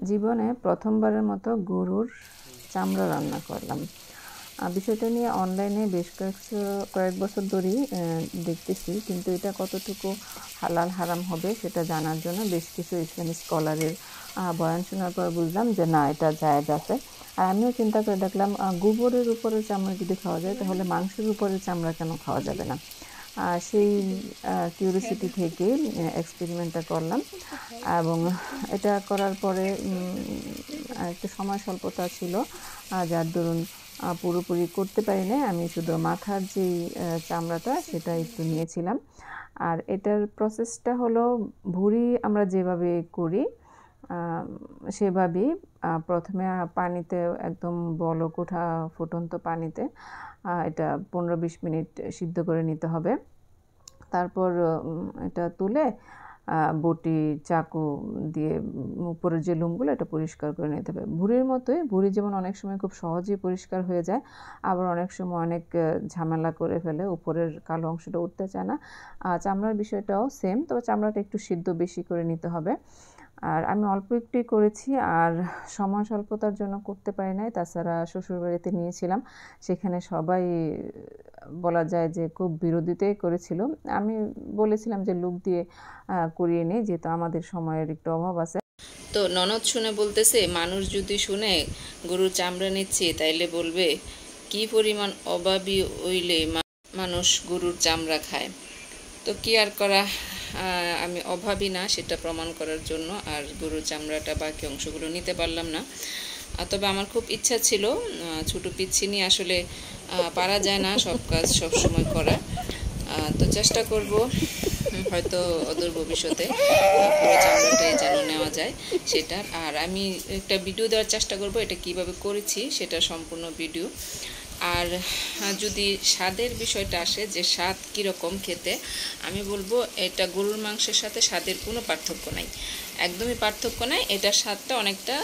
জীবনে প্রথমবারের মতো গরুর চামড়া রান্না করলাম। বিষয়টা নিয়ে অনলাইনে বেশ কয়েক বছর ধরেই দেখতেছি, কিন্তু এটা কতটুকু হালাল হারাম হবে সেটা জানার জন্য বেশ কিছু ইসলামিক স্কলারের বয়ান শোনার পর বুঝলাম যে না, এটা জায়েজ আছে। আর আমিও চিন্তা করে দেখলাম, গোবরের উপরে চামড়া যদি খাওয়া যায় তাহলে মাংসের উপরে চামড়া কেন খাওয়া যাবে না। সেই কিউরিওসিটি থেকে এক্সপেরিমেন্টটা করলাম, এবং এটা করার পরে একটু সময় স্বল্পতা ছিল, যার দরুন পুরোপুরি করতে পারি না। আমি শুধু মাথার যেই চামড়াটা সেটা একটু নিয়েছিলাম। আর এটার প্রসেসটা হলো, ভুঁড়ি আমরা যেভাবে করি সেভাবেই প্রথমে পানিতে, একদম বলক ওঠা ফুটন্ত পানিতে এটা 15-20 মিনিট সিদ্ধ করে নিতে হবে। তারপর এটা তুলে বটি চাকু দিয়ে উপরের যে লোমগুলো এটা পরিষ্কার করে নিতে হবে। ভুঁড়ির মতোই, ভুঁড়ি যেমন অনেক সময় খুব সহজেই পরিষ্কার হয়ে যায়, আবার অনেক সময় অনেক ঝামেলা করে ফেলে, উপরের কালো অংশটা উঠতে চায় না। চামড়ার বিষয়টাও সেম, তবে চামড়াটা একটু সিদ্ধ বেশি করে নিতে হবে। আর আমি অল্প একটুই করেছি, আর সময় স্বল্পতার জন্য করতে পারি নাই। তাছাড়া শ্বশুরবাড়িতে নিয়েছিলাম, সেখানে সবাই বলা যায় যে খুব বিরোধিতাই করেছিল। আমি বলেছিলাম যে লোক দিয়ে করিয়ে নিই, যেহেতু আমাদের সময়ের একটু অভাব আছে। তো ননদ শুনে বলতেছে, মানুষ যদি শুনে গরুর চামড়া নিচ্ছে তাইলে বলবে কি পরিমাণ অভাবী হইলে মানুষ গরুর চামড়া খায়। তো কি আর করা, আমি অভাবী না সেটা প্রমাণ করার জন্য আর গরুর চামড়াটা বাকি অংশগুলো নিতে পারলাম না। তবে আমার খুব ইচ্ছা ছিল, ছোটো পিচ্ছি নিয়ে আসলে পারা যায় না সব কাজ সব সময় করা। তো চেষ্টা করব হয়তো অদূর ভবিষ্যতে পুরো চামড়াটাই যেন নেওয়া যায় সেটার। আর আমি একটা ভিডিও দেওয়ার চেষ্টা করব এটা কিভাবে করেছি, সেটা সম্পূর্ণ ভিডিও। আর যদি স্বাদের বিষয়টা আসে, যে স্বাদ কীরকম খেতে, আমি বলবো এটা গরুর মাংসের সাথে স্বাদের কোনো পার্থক্য নাই, একদমই পার্থক্য নাই। এটার স্বাদটা অনেকটা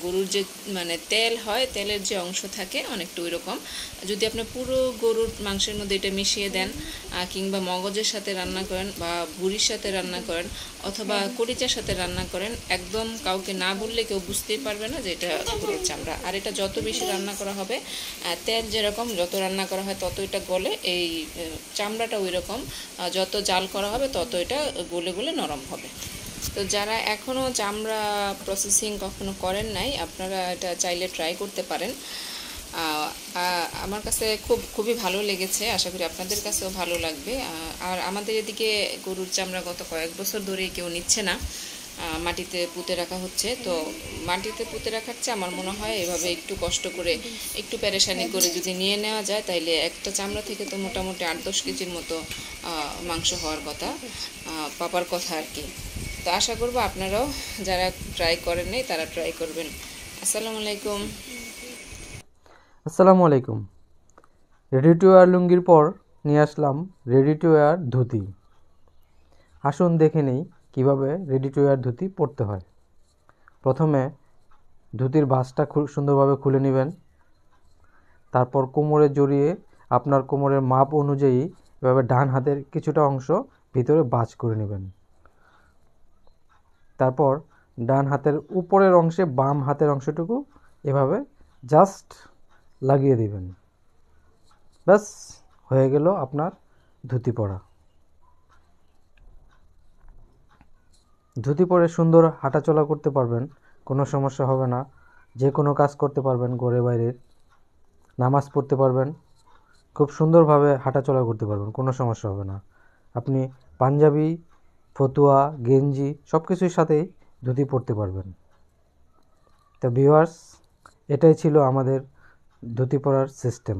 গরুর যে মানে তেল হয়, তেলের যে অংশ থাকে অনেকটা ওই রকম। যদি আপনি পুরো গরুর মাংসের মধ্যে এটা মিশিয়ে দেন, কিংবা মগজের সাথে রান্না করেন, বা ভুঁড়ির সাথে রান্না করেন, অথবা কলিজার সাথে রান্না করেন, একদম কাউকে না বললে কেউ বুঝতেই পারবে না যে এটা গরুর চামড়া। আর এটা যত বেশি রান্না করা হবে, তেল যেরকম যত রান্না করা হয় তত এটা গলে, এই চামড়াটা ওই রকম, যত জাল করা হবে তত এটা গলে গলে নরম হবে। তো যারা এখনও চামড়া প্রসেসিং কখনো করেন নাই, আপনারা এটা চাইলে ট্রাই করতে পারেন। আমার কাছে খুবই ভালো লেগেছে, আশা করি আপনাদের কাছেও ভালো লাগবে। আর আমাদের এদিকে গরুর চামড়া গত কয়েক বছর ধরেই কেউ নিচ্ছে না, মাটিতে পুঁতে রাখা হচ্ছে। তো মাটিতে পুঁতে রাখার চেয়ে আমার মনে হয় এভাবে একটু কষ্ট করে, একটু পেরেশানি করে যদি নিয়ে নেওয়া যায়, তাইলে একটা চামড়া থেকে তো মোটামুটি 8-10 কেজির মতো মাংস হওয়ার কথা, পাবার কথা আর কি। তো আশা করবো আপনারাও যারা ট্রাই করেন নাই তারা ট্রাই করবেন। আসসালামু আলাইকুম। আসসালামু আলাইকুম। রেডি টু ওয়্যার লুঙ্গির পর নিয়ে আসলাম রেডি টু ওয়্যার ধুতি। আসুন দেখে নিই কীভাবে রেডি টু ওয়্যার ধুতি পরতে হয়। প্রথমে ধুতির ভাঁজটা খুব সুন্দরভাবে খুলে নেবেন। তারপর কোমরে জড়িয়ে আপনার কোমরের মাপ অনুযায়ী এভাবে ডান হাতের কিছুটা অংশ ভিতরে ভাঁজ করে নেবেন। তারপর ডান হাতের উপরের অংশে বাম হাতের অংশটুকু এভাবে জাস্ট লাগিয়ে দিবেন। ব্যাস, হয়ে গেল আপনার ধুতি পরা। ধুতি পরে সুন্দর হাঁটাচলা করতে পারবেন, কোনো সমস্যা হবে না। যে কোনো কাজ করতে পারবেন, ঘরে বাইরে নামাজ পড়তে পারবেন, খুব সুন্দরভাবে হাঁটাচলা করতে পারবেন, কোনো সমস্যা হবে না। আপনি পাঞ্জাবি, ফতুয়া, গেঞ্জি সব কিছুর সাথেই ধুতি পরতে পারবেন। তো ভিউয়ার্স, এটাই ছিল আমাদের ধুতি পরার সিস্টেম।